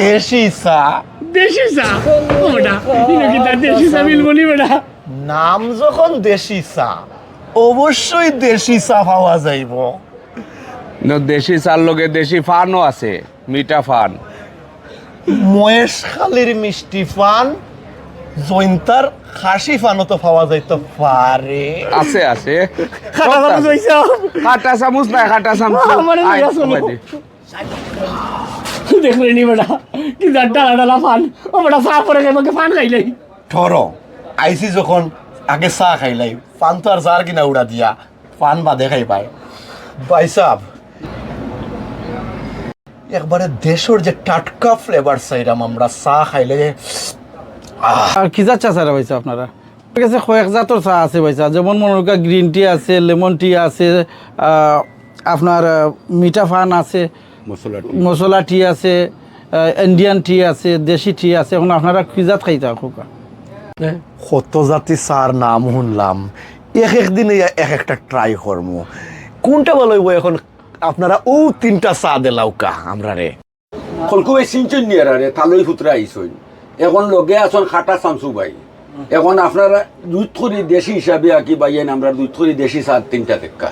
দেশি চা দেশি চা ও বেটা ইনো কি তার দেশি চা মিল বলি বেটা নাম যখন দেশি চা অবশ্যই দেশি চা পাওয়া যাইব। দেশি চার লগে দেশি ফানও আছে, মিঠা ফান। মহেশখালীর মিষ্টি পান, জৈন্তার খাসি পানও তো পাওয়া যাইতে পারে। আছে আছে খাটা চামচ হইছে খাটা চামচ নাই, খাটা চামচ আমারে লইয়া চলো। দেখলে নি বেটা কি ডালা ডালা ফান ও বেটা চা পরে খাইবো ফান খাইলাই ধর আইসি যখন আগে চা খাইলাই, পান তো আর যার কিনা উড়া দিয়া পান বাদে খাই পায়। ভাই সাহেব একবারে দেশের যে টাটকা ফ্লেভার চাইরাম আমরা চা খাইলে। আর কি জাত চা ছাড়া পাইছে আপনারা? ঠিক আছে, কয়েক জাতর চা আছে পাইছা, যেমন মনে করেন গ্রিন টি আছে, লেমন টি আছে, আপনার মিঠা ফান আছে, মশলা টি আছে, ইন্ডিয়ান টি আছে, দেশি টি আছে। এখন আপনারা কি জাত খাইতা খোকা? কত জাতি চার নাম শুনলাম, এক একদিনে এক একটা ট্রাই করবো। কোনটা ভালো হইব এখন আপনারা ও তিনটা চা দিলাও কা আমরা রে। কলকুবাই সিনচন নিয়ে রে তালই ফুতরা আইসই এখন লগে আসন খাটা চামচু ভাই। এখন আপনারা দুধ থরি দেশি হিসাবে আঁকি বাইয়েন আমরা দুধ থরি দেশি চা তিনটা দেখা